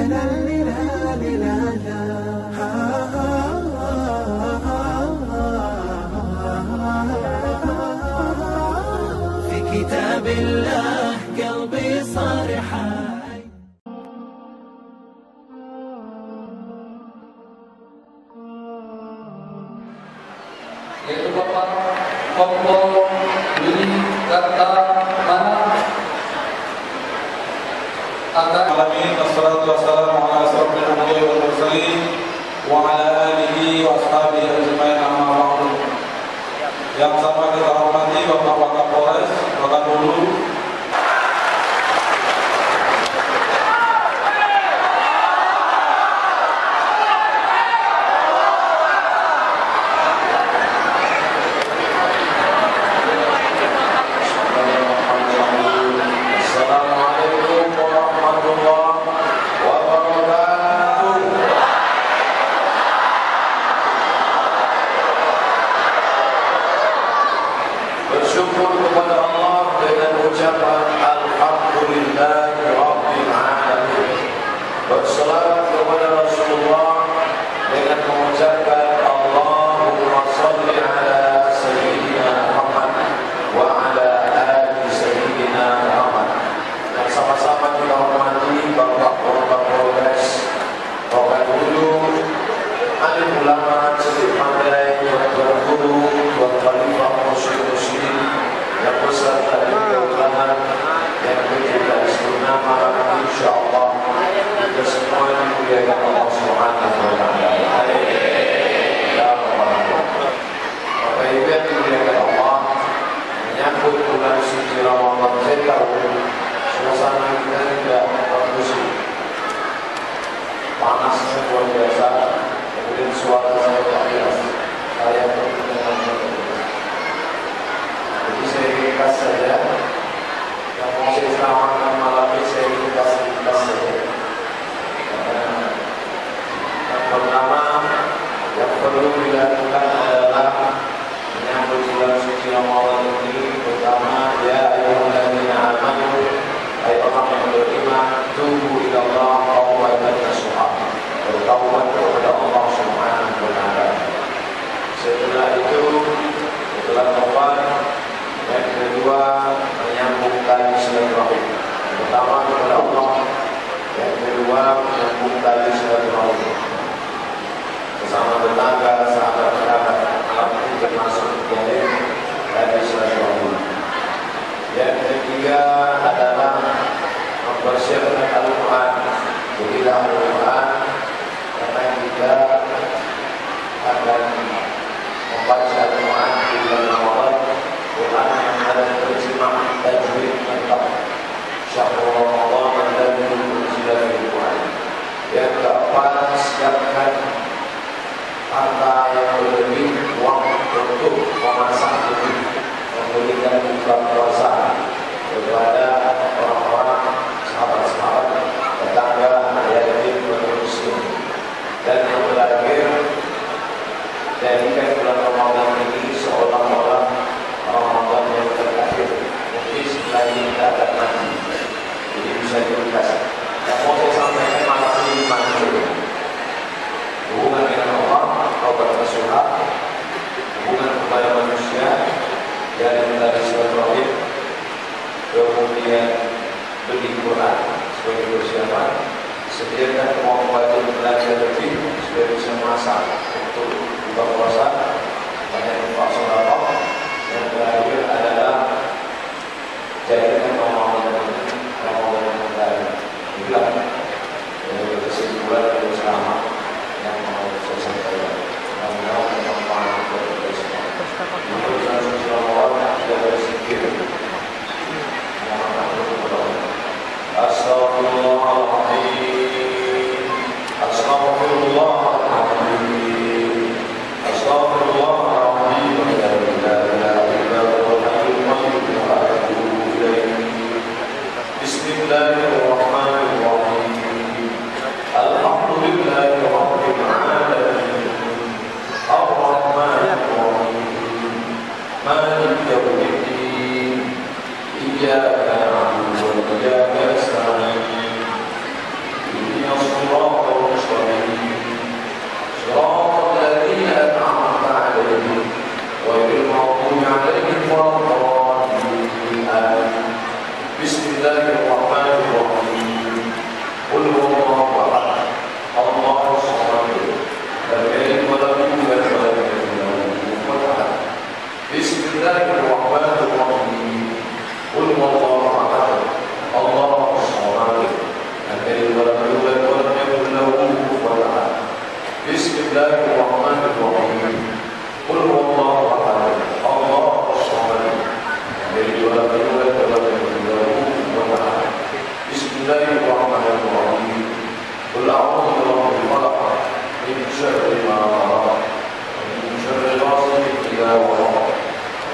في كتاب الله قلبي صار حي. Yaitu Bapak Kompol Willy Karta Mana akan Alamin, wassalatu wassalamu ala asrofil anbiya'i wal mursalin wa ala alihi wa ashabihi ajma'in, amma ba'du. Yang sama kita hormati Bapak Wakapolres Wakabulu, bersyukur kepada Allah dengan ucapan Alhamdulillah Rabbil Alamin. Berselawat kepada Rasulullah dengan mengucapkan Allahumma salli ala Sayyidina Muhammad wa ala ali Sayyidina Muhammad. Dan sama-sama kita hormati Bapak Kapolres Wakabulu, alim ulama, sedih pandai, tuan guru, tuan khalifah muslim yang beserta dari keutamaan yang kita disebut nama, insyaallah kita semua dimuliakan Allah Subhanahu wa taala. Ya Allah. Bapak Ibu yang dimuliakan Allah, menyambut bulan suci Ramadan, saya tahu suasana kita tidak kondusif. Panasnya luar biasa, kemudian suara saya tak jelas. Saya jadi saya ringkas saja. Yang mau saya selamatkan malam ini saya ringkas saja. Yang pertama yang perlu dilakukan adalah menyambut bulan suci Ramadan ini. Pertama, ya ayyuhalladzina amanu, hai orang yang beriman, tubu ila Allah taubatan nasuha, bertaubat kepada Allah Subhanahu wa taala. Setelah itu, setelah taubat, yang kedua menyambung tali silaturahim. Pertama kepada Allah, yang kedua menyambung tali silaturahim. Bersama tetangga, sahabat-sahabat, apapun termasuk dari tali silaturahim. Yang ketiga adalah mempersiapkan Al-Quran. Jadilah Al-Quran karena kita akan membaca Al-Quran di bulan Ramadan. Quran yang ada terjemah tajwid lengkap. Syahrul Ramadan alladzi unzila fihi Al-Quran. Yang keempat, siapkan harta yang berlebih, uang untuk memasak lebih, memberikan buka puasa kepada orang-orang sahabat-sahabat, tetangga, yatim, muslim. Dan yang terakhir, jadikan bulan Ramadan ini seolah-olah Ramadan yang terakhir. Mungkin setelah ini kita akan mati. Jadi bisa dikasih. Yang mau saya sampaikan malam ini maksudnya hubungan dengan Allah, taubat nasuha, hubungan kepada manusia, dari tadi silaturahim, kemudian beli Quran sebagai persiapan, sediakan uang wajib belanja lebih supaya bisa masak untuk buka puasa, banyak infak sedekah. Yang terakhir adalah jadikan Ramadan yang baik. Inilah kesimpulan dari selama yang mau saya sampaikan. Mudah-mudahan bermanfaat untuk kita semua. Bulan suci Ramadan tidak bersikir. Mohon ampun kepada Allah. Astaghfirullahaladzim. Astaghfirullahaladzim. Astaghfirullahaladzim. La ilaha illallah al-hayyul qayyum wa atubu ilaih. Bismillahirrahmanirrahim. Alhamdulillahi rabbil alamin. Ar-Rahmanir Rahim. Maliki yaumiddin. Iyyaka na'budu wa iyyaka nasta'in. Ihdinas Bismillahirrahmanirrahim. Qul huwallahu ahad. Allahus samad. Lam yalid wa lam yulad wa lam yakul lahu kufuwan ahad. Bismillahirrahmanirrahim. Qul huwallahu ahad. Allahus samad. Lam yalid wa lam yulad wa lam yakul lahu kufuwan ahad. Bismillahirrahmanirrahim. Qul huwallahu ahad. Allahus samad. Lam yalid wa lam yulad wa lam yakul lahu kufuwan ahad. Bismillahirrahmanirrahim. Qul a'udzu birabbil falaq min syarri ma khalaq min syarri ghasiqin idza waqab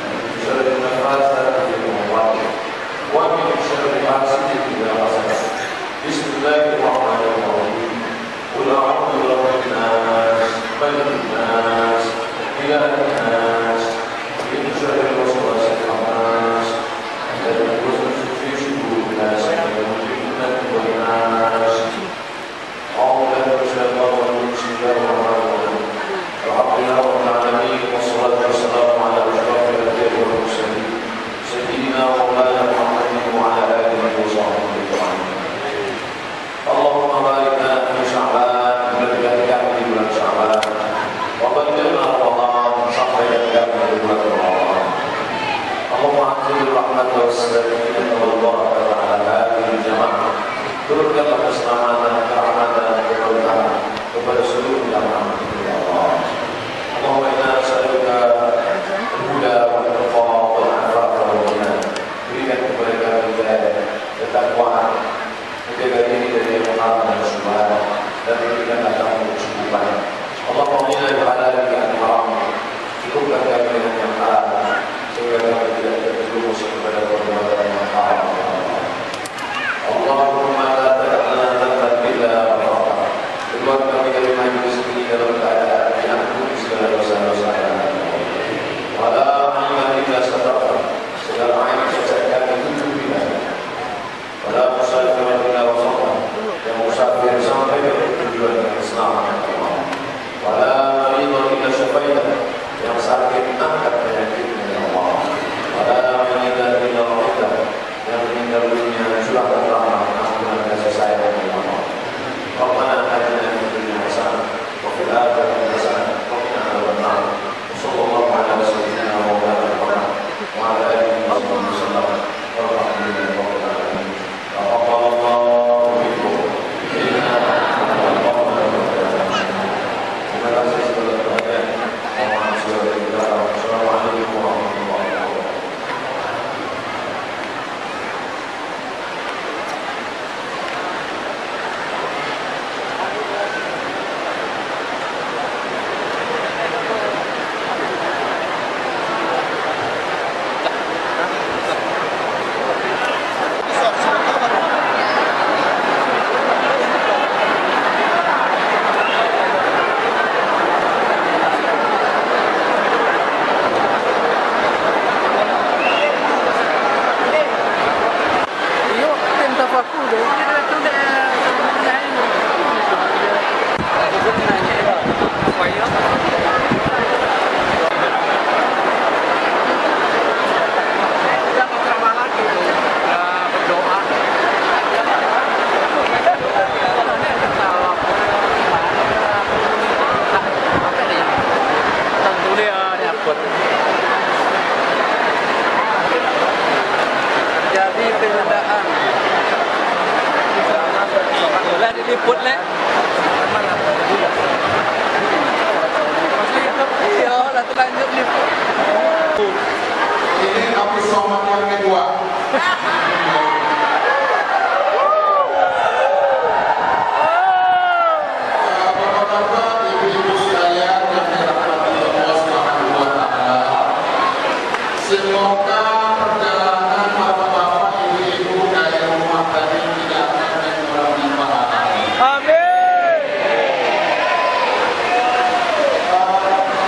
min syarri nafatsati fil 'uqad wa min syarri hasidin idza hasad. Bismillahirrahmanirrahim. Qul a'udzu birabbin nas malikin nas ilahin nas min syarri waswasil khannas alladzi yuwaswisu fi sudurin nas min al-jinnati wan nas. أعوذ بالله من الشيطان الرجيم. بسم الله الرحمن الرحيم. الحمد لله رب العالمين والصلاة والسلام على أشرف الأنبياء والمرسلين سيدنا ومولانا محمد وعلى آله وصحبه أجمعين. اللهم بارك لنا في شعبان بلغنا كامل bulan شعبان وبلغنا رمضان sampai كامل bulan رمضان. اللهم أنزل الرحمة والسكينة والبركة على هذه الجماعة. Turunkanlah keselamatan, kerahmatan, keberkahan kepada seluruh jamaah ya Allah. Allahumma inna nas'aluka al-huda wal tuqa wal afafa wal ghina. Berikan kepada kami hidayah, ketakwaan, menjaga diri dari yang haram dan syubhat, dan berikanlah kami kecukupan. Allahumma inna bihalalika an haram. Cukupkan kami dengan yang halal sehingga kami tidak terjerumus kepada perbuatan yang haram. Allahumma la tad'alna dhanban illa ghafarta. Keluar kami dari majlis ini dalam keadaan diampuni segala dosa-dosa kami. Wa la aiban illa satarta. Segala aib cacat kami tutupilah. Wa la musafiran illa wasata. Yang musafir sampai ke tujuan yang selamat. Wa la maridan illa syafaita. Yang sakit angkat penyakitnya ya Allah. Wa la manidan illa rahmatah. Yang meninggal dunia curahkan rahmat ampunan kasih sayang dari Allah. Rabbana atina fid dunya hasanah wa fil akhirati hasanah wa qina adzabannar. Sallallahu ala sayyidina wa maulana Muhammad wa ala alihi wa sahbihi wasallam. Walhamdulillahi rabbil alamin. Taqabbalallahu minkum inna terima kasih segala perhatian. Assalamualaikum warahmatullahi wabarakatuh. Liput leh. Iya, lah terlanjur liput. Ini Abdul Somad yang kedua. Bapak-bapak, ibu-ibu sekalian yang dirahmati Allah Subhanahu wa taala. Semoga perjalanan bapak-bapak, ibu-ibu dari rumah tadi tidak akan mengurangi pahala.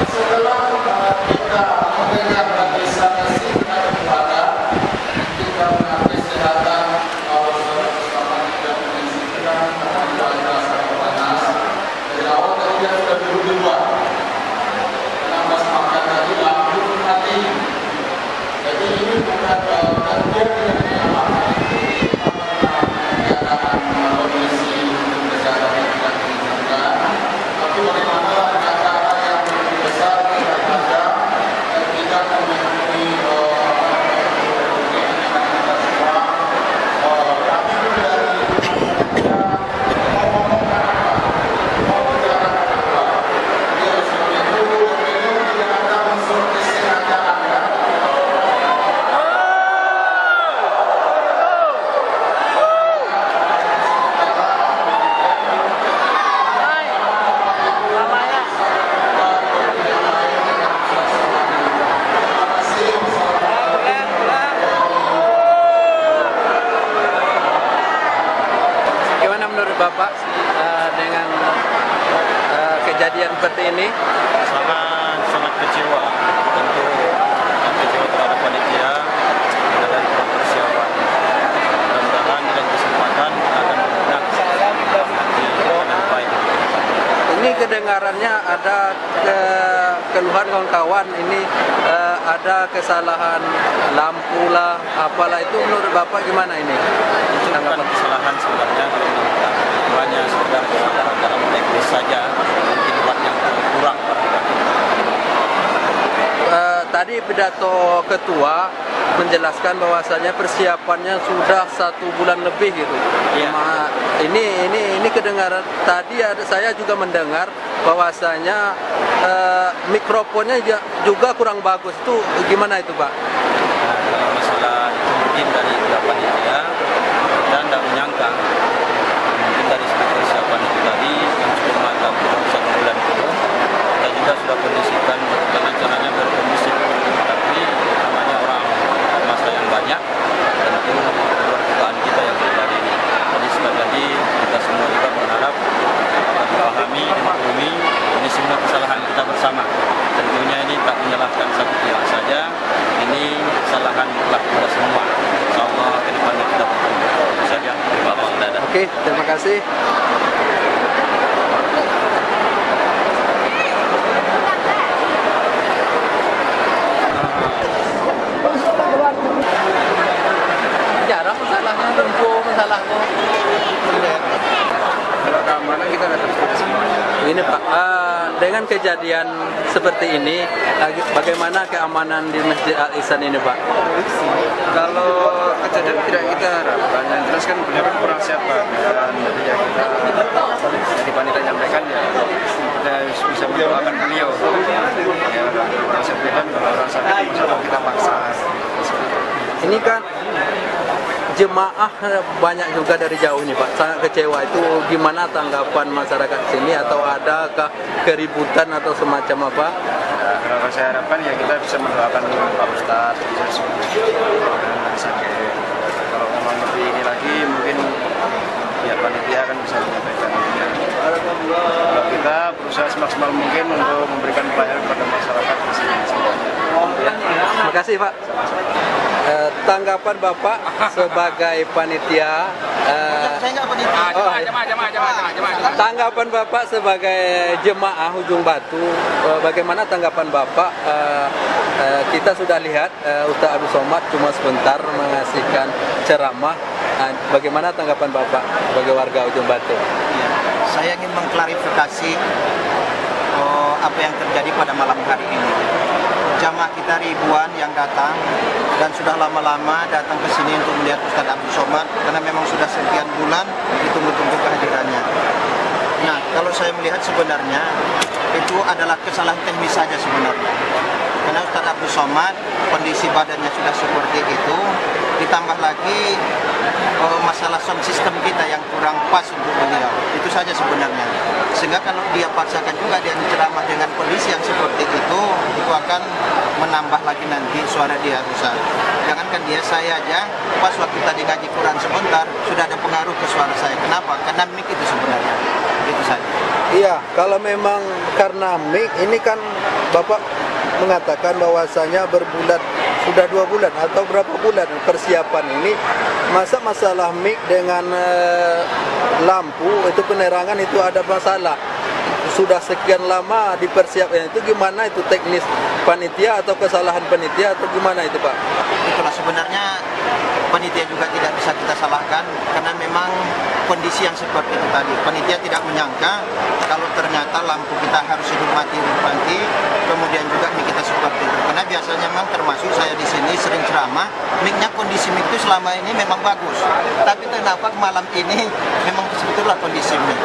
Setelah kita mendengar kisah singkat kepada kita mengapresiasi Bapak dengan kejadian seperti ini? Sangat kecewa, tentu kecewa terhadap panitia dan persiapan. Mudah-mudahan dengan kesempatan akan menggunakan dengan baik. Ini kedengarannya ada keluhan kawan-kawan ini ada kesalahan lampu lah, apalah itu menurut Bapak gimana ini? Itu bukan kesalahan sebenarnya, hanya sekedar kesalahan dalam teknis saja, mungkin buatnya kurang barangkali. Tadi pidato ketua menjelaskan bahwasanya persiapannya sudah 1 bulan lebih gitu. Iya. Ini kedengaran tadi saya juga mendengar bahwasanya mikrofonnya juga kurang bagus. Itu gimana itu, Pak? Kalau masalah itu mungkin dari pihak panitia, kita tidak menyangka mungkin dari segi persiapan itu tadi yang cukup matang 1 bulan itu kita juga sudah kondisikan dengan caranya berkondisi, tapi namanya orang masa yang banyak tentu luar dugaan kita yang terjadi ini. Jadi sekali lagi kita semua juga berharap memahami, dimaklumi ini semua kesalahan kita bersama. Tentunya ini tak menyalahkan satu pihak saja, ini kesalahan mutlak kita semua. Insyaallah ke depannya kita bertemu. Itu saja. Oke, terima kasih. Jarang masalahnya, lumpuh masalahnya. Kalau keamanan kita datang semuanya. Ini Pak, dengan kejadian seperti ini, bagaimana keamanan di Masjid Al-Ihsan ini Pak? Kalau kejadian tidak kita harapkan, yang jelas kan beliau kan kurang siapa dan ya kita dari panitia nyampaikan ya kita bisa mendoakan beliau. Ya, kalau sampaikan kalau orang sakit kita paksa. Ini kan jemaah banyak juga dari jauh nih Pak, sangat kecewa. Itu gimana tanggapan masyarakat sini atau adakah keributan atau semacam apa? Ya, kalau saya harapkan ya kita bisa mendoakan Pak Ustadz, sakit. Kalau memang lebih ini lagi mungkin ya panitia kan bisa menyampaikan. Kalau kita berusaha semaksimal mungkin untuk memberikan pelayanan kepada masyarakat di sini. Terima kasih Pak. Tanggapan Bapak sebagai panitia, tanggapan Bapak sebagai jemaah Ujung Batu, bagaimana tanggapan Bapak? Kita sudah lihat Ustaz Abdul Somad cuma sebentar mengasihkan ceramah. Bagaimana tanggapan Bapak sebagai warga Ujung Batu? Ya, saya ingin mengklarifikasi apa yang terjadi pada malam hari ini. Jamaah kita ribuan yang datang dan sudah lama-lama datang ke sini untuk melihat Ustaz Abdul Somad karena memang sudah sekian bulan ditunggu-tunggu kehadirannya. Nah, kalau saya melihat sebenarnya itu adalah kesalahan teknis saja sebenarnya. Karena Ustaz Abdul Somad kondisi badannya sudah seperti itu, ditambah lagi masalah sound system kita yang kurang pas untuk beliau. Itu saja sebenarnya. Sehingga kalau dia paksakan juga dia ceramah dengan kondisi yang seperti itu akan menambah lagi nanti suara dia rusak. Jangankan dia, saya aja pas waktu tadi ngaji Quran sebentar sudah ada pengaruh ke suara saya. Kenapa? Karena mic itu sebenarnya. Itu saja. Iya, kalau memang karena mic ini kan Bapak mengatakan bahwasanya berbulan sudah 2 bulan atau berapa bulan persiapan ini, masa masalah mic dengan lampu itu penerangan itu ada masalah. Sudah sekian lama dipersiapkan, itu gimana itu teknis panitia atau kesalahan panitia atau gimana itu Pak? Itulah sebenarnya panitia juga tidak bisa kita salahkan karena memang kondisi yang seperti itu tadi. Panitia tidak menyangka kalau ternyata lampu kita harus hidup mati, kemudian juga mic kita seperti itu. Karena biasanya memang termasuk saya di sini sering ceramah, mic-nya kondisi mic itu selama ini memang bagus. Tapi kenapa malam ini memang sebetulnya kondisi mic.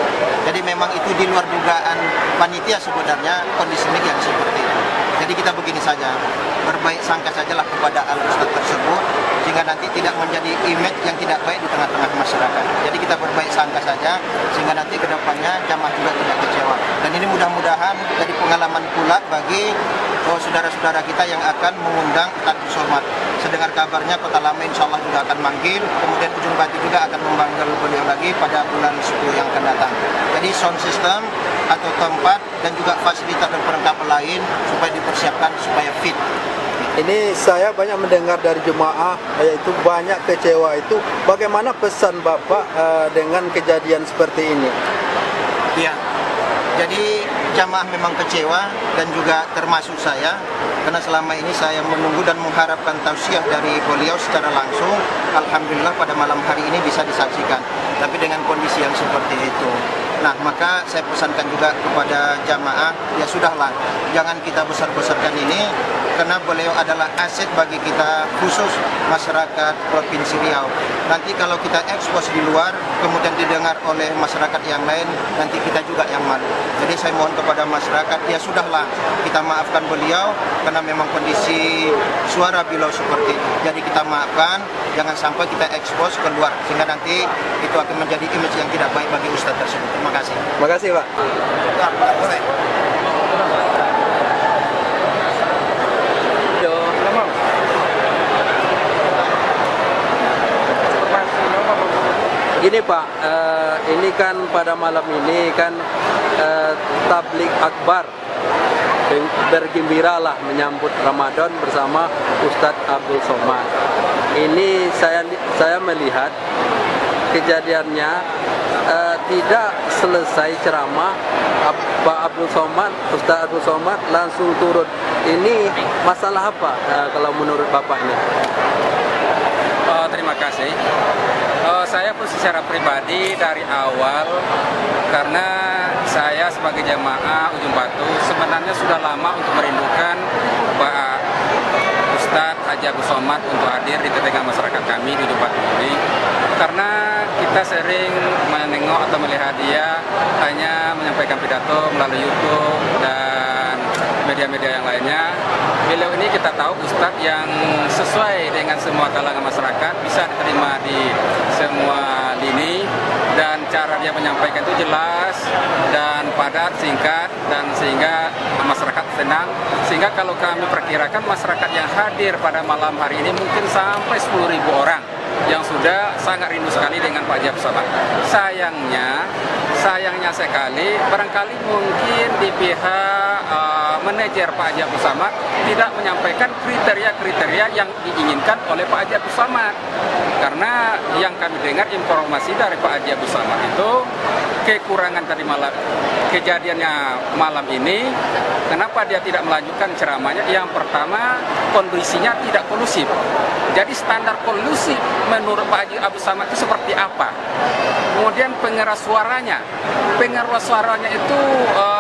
Jadi memang itu di luar dugaan panitia sebenarnya kondisi mic yang seperti itu. Jadi kita begini saja, berbaik sangka sajalah kepada Al-Ustadz tersebut sehingga nanti tidak menjadi image yang tidak baik di tengah-tengah masyarakat. Jadi kita berbaik sangka saja sehingga nanti ke depannya jamaah juga tidak kecewa. Dan ini mudah-mudahan jadi pengalaman pula bagi saudara-saudara kita yang akan mengundang Ustadz Somad. Sedengar kabarnya Kota Lama insya Allah juga akan manggil, kemudian Ujung Batu juga akan memanggil beliau lagi pada bulan 10 yang akan datang. Jadi sound system atau tempat dan juga fasilitas dan perlengkapan lain supaya dipersiapkan supaya fit. Ini saya banyak mendengar dari jemaah, yaitu banyak kecewa itu. Bagaimana pesan Bapak dengan kejadian seperti ini? Ya, jadi jamaah memang kecewa dan juga termasuk saya, karena selama ini saya menunggu dan mengharapkan tausiah dari beliau secara langsung. Alhamdulillah pada malam hari ini bisa disaksikan, tapi dengan kondisi yang seperti itu. Nah, maka saya pesankan juga kepada jamaah, ya sudahlah, jangan kita besar-besarkan ini, karena beliau adalah aset bagi kita, khusus masyarakat Provinsi Riau. Nanti kalau kita ekspos di luar, kemudian didengar oleh masyarakat yang lain, nanti kita juga yang malu. Jadi saya mohon kepada masyarakat, ya sudahlah, kita maafkan beliau, karena memang kondisi suara beliau seperti itu. Jadi kita maafkan, jangan sampai kita ekspos keluar, sehingga nanti itu akan menjadi image yang tidak baik bagi Ustadz tersebut. Terima kasih. Terima kasih, Pak. Gini Pak, ini kan pada malam ini kan tablik akbar, bergembiralah menyambut Ramadan bersama Ustadz Abdul Somad. Ini saya melihat kejadiannya tidak selesai ceramah Pak Abdul Somad, Ustadz Abdul Somad langsung turun. Ini masalah apa kalau menurut Bapak ini? Terima kasih. Saya pun secara pribadi dari awal, karena saya sebagai jamaah Ujung Batu sebenarnya sudah lama untuk merindukan Pak Ustadz Haji Abdul Somad untuk hadir di tengah masyarakat kami di Ujung Batu ini. Karena kita sering menengok atau melihat dia hanya menyampaikan pidato melalui YouTube dan media-media yang lainnya. Beliau ini kita tahu Ustadz yang sesuai dengan semua kalangan masyarakat, bisa diterima di semua lini, dan cara dia menyampaikan itu jelas dan padat, singkat, dan sehingga masyarakat senang. Sehingga kalau kami perkirakan masyarakat yang hadir pada malam hari ini mungkin sampai 10.000 orang yang sudah sangat rindu sekali dengan Pak Haji Abdul Somad. Sayangnya sekali, barangkali mungkin di pihak manajer Pak Haji Abdul Somad tidak menyampaikan kriteria-kriteria yang diinginkan oleh Pak Haji Abdul Somad. Karena yang kami dengar informasi dari Pak Haji Abdul Somad itu kekurangan tadi malam, kejadiannya malam ini, kenapa dia tidak melanjutkan ceramahnya? Yang pertama, kondisinya tidak kondusif. Jadi standar kondusif menurut Pak Haji Abdul Somad itu seperti apa? Kemudian pengeras suaranya itu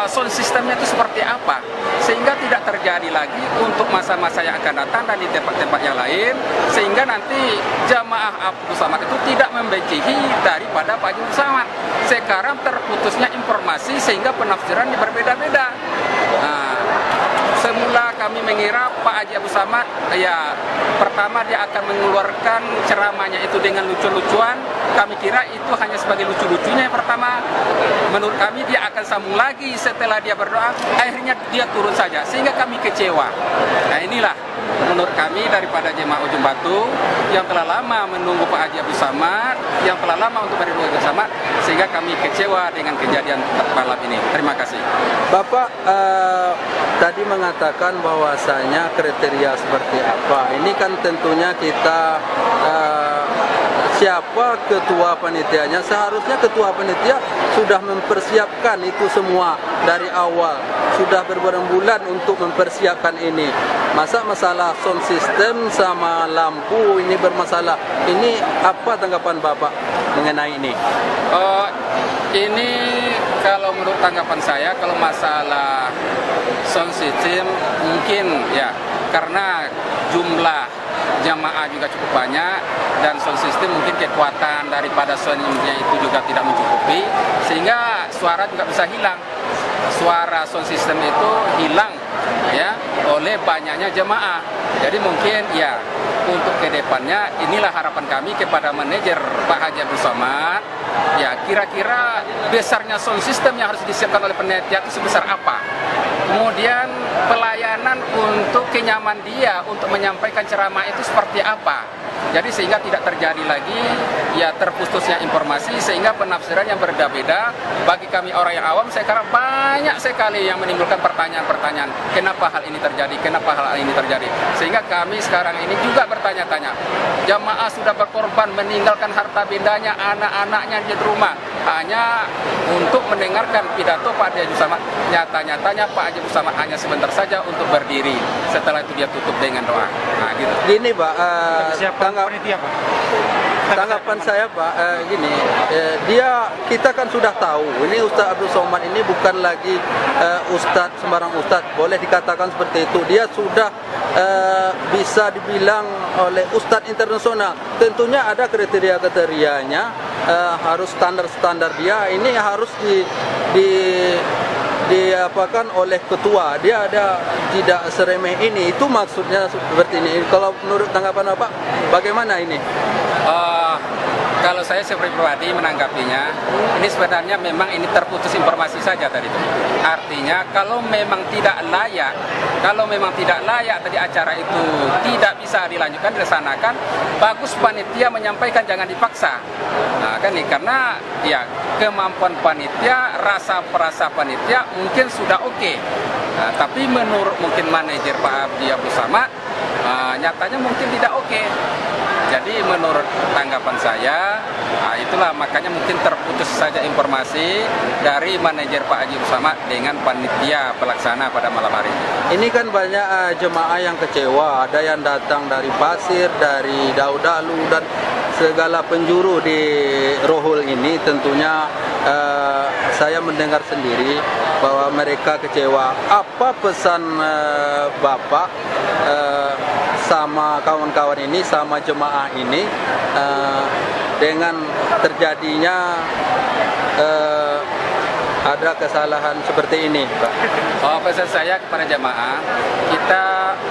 sound sistemnya itu seperti apa? Sehingga tidak terjadi lagi untuk masa-masa yang akan datang dan di tempat-tempat yang lain, sehingga nanti jamaah Abdul Somad itu tidak membencihi daripada Pak Haji Abdul Somad. Sekarang terputusnya informasi sehingga penafsiran berbeda-beda. Semula kami mengira Pak Haji Abdul Somad, ya pertama dia akan mengeluarkan ceramahnya itu dengan lucu-lucuan. Kami kira itu hanya sebagai lucu-lucunya yang pertama. Menurut kami dia akan sambung lagi setelah dia berdoa. Akhirnya dia turun saja, sehingga kami kecewa. Nah inilah menurut kami daripada jemaah Ujung Batu yang telah lama menunggu Pak Haji Abdul Somad, yang telah lama untuk merindu Abdul Somad, sehingga kami kecewa dengan kejadian malam ini. Terima kasih. Bapak tadi mengatakan bahwasanya kriteria seperti apa. Ini kan tentunya kita siapa ketua panitianya, seharusnya ketua panitia sudah mempersiapkan itu semua dari awal, sudah berbulan-bulan untuk mempersiapkan ini. Masa masalah sound system sama lampu ini bermasalah, ini apa tanggapan Bapak mengenai ini? Ini kalau menurut tanggapan saya, kalau masalah sound system mungkin ya karena jumlah jamaah juga cukup banyak dan sound system mungkin kekuatan daripada soundnya itu juga tidak mencukupi, sehingga suara juga bisa hilang. Suara sound system itu hilang ya oleh banyaknya jemaah. Jadi mungkin ya untuk kedepannya inilah harapan kami kepada manajer Pak Haji Abdul Somad ya kira-kira besarnya sound system yang harus disiapkan oleh panitia itu sebesar apa. Kemudian pelayanan untuk kenyaman dia untuk menyampaikan ceramah itu seperti apa. Jadi sehingga tidak terjadi lagi ya terputusnya informasi, sehingga penafsiran yang berbeda-beda bagi kami orang yang awam. Saya kira banyak sekali yang menimbulkan pertanyaan-pertanyaan, kenapa hal ini terjadi, kenapa hal ini terjadi. Sehingga kami sekarang ini juga bertanya-tanya, jamaah sudah berkorban meninggalkan harta bendanya, anak-anaknya di rumah hanya untuk mendengarkan pidato Pak Haji Abdul Samad. Nyata-nyatanya Pak Haji Abdul Samad hanya sebentar saja untuk berdiri, setelah itu dia tutup dengan doa. Nah gitu. Gini Pak, tanggapan saya Pak, gini, kita kan sudah tahu ini Ustadz Abdul Somad ini bukan lagi Ustadz sembarang Ustadz, boleh dikatakan seperti itu. Dia sudah bisa dibilang oleh Ustadz internasional. Tentunya ada kriteria-kriterianya, harus standar-standar dia. Ini harus diapakan oleh ketua. Dia ada tidak seremeh ini. Itu maksudnya seperti ini. Kalau menurut tanggapan Bapak, bagaimana ini? Kalau saya pribadi menanggapinya, ini sebenarnya memang ini terputus informasi saja tadi itu. Artinya kalau memang tidak layak tadi acara itu tidak bisa dilanjutkan, dilaksanakan, bagus panitia menyampaikan, jangan dipaksa. Nah, kan ini karena ya kemampuan panitia, rasa perasa panitia mungkin sudah oke. Nah, tapi menurut mungkin manajer Pak Haji Abdul Samad, nyatanya mungkin tidak oke. Jadi menurut tanggapan saya, itulah makanya mungkin terputus saja informasi dari manajer Pak Haji Abdul Samad dengan panitia pelaksana pada malam hari ini. Ini kan banyak jemaah yang kecewa, ada yang datang dari Pasir, dari Daudalu, dan segala penjuru di Rohul ini. Tentunya saya mendengar sendiri bahwa mereka kecewa. Apa pesan Bapak sama kawan-kawan ini, sama jemaah ini dengan terjadinya ada kesalahan seperti ini, Pak? Pesan saya kepada jemaah, kita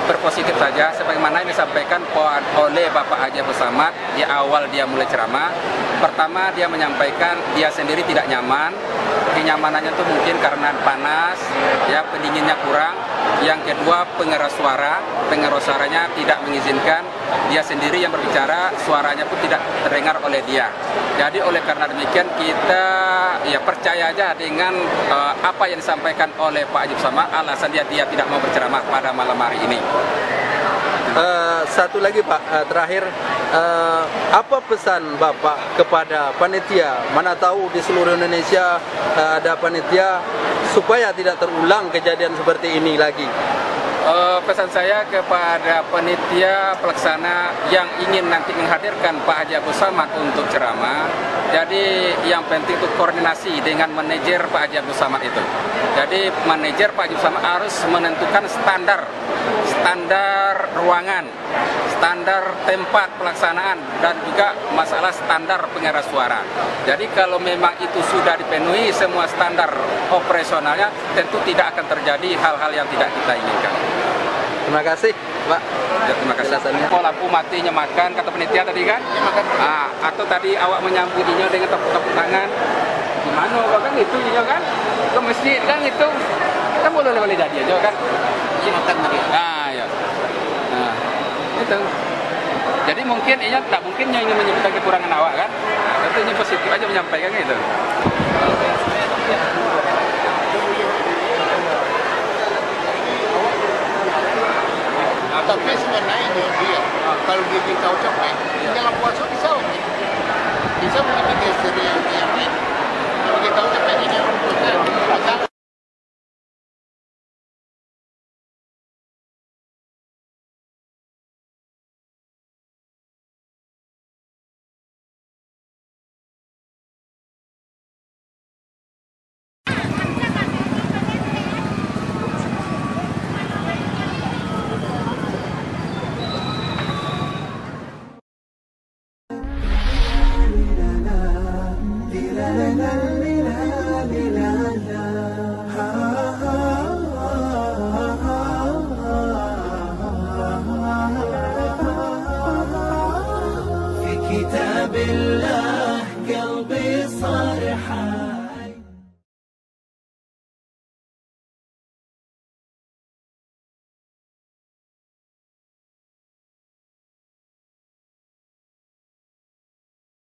berpositif saja sebagaimana yang disampaikan oleh Bapak Haji Abdul Samad di awal dia mulai ceramah. Pertama, dia menyampaikan dia sendiri tidak nyaman. Kenyamanannya itu mungkin karena panas, ya pendinginnya kurang. Yang kedua, pengeras suaranya tidak mengizinkan dia sendiri yang berbicara, suaranya pun tidak terdengar oleh dia. Jadi oleh karena demikian kita ya percaya aja dengan apa yang disampaikan oleh Pak Haji Abdul Samad, alasan dia tidak mau berceramah pada malam hari ini. Satu lagi Pak, terakhir, apa pesan Bapak kepada panitia? Mana tahu di seluruh Indonesia ada panitia, supaya tidak terulang kejadian seperti ini lagi. Pesan saya kepada panitia pelaksana yang ingin nanti menghadirkan Pak Haji Abdul Samad untuk ceramah, jadi yang penting itu koordinasi dengan manajer Pak Haji Abdul Samad itu. Jadi manajer Pak Haji Abdul Samad harus menentukan standar ruangan, standar tempat pelaksanaan, dan juga masalah standar pengeras suara. Jadi kalau memang itu sudah dipenuhi semua standar operasionalnya, tentu tidak akan terjadi hal-hal yang tidak kita inginkan. Terima kasih, Pak. Ya, terima kasih. Kalau lampu matinya makan, kata penitia tadi kan? Ya, makan. Atau tadi awak menyambutinya dengan tepuk-tepuk tangan. Gimana kok kan itu kan? Ke masjid kan itu. Kan boleh jadi aja kan? Iya, makan tadi. Ya. Nah, itu. Jadi mungkin ia tak mungkin yang ingin menyebutkan kekurangan awak kan? Tentunya positif aja menyampaikan gitu. Tapi sebenarnya dia kalau dia tahu capek, dalam puasa bisa begitu geser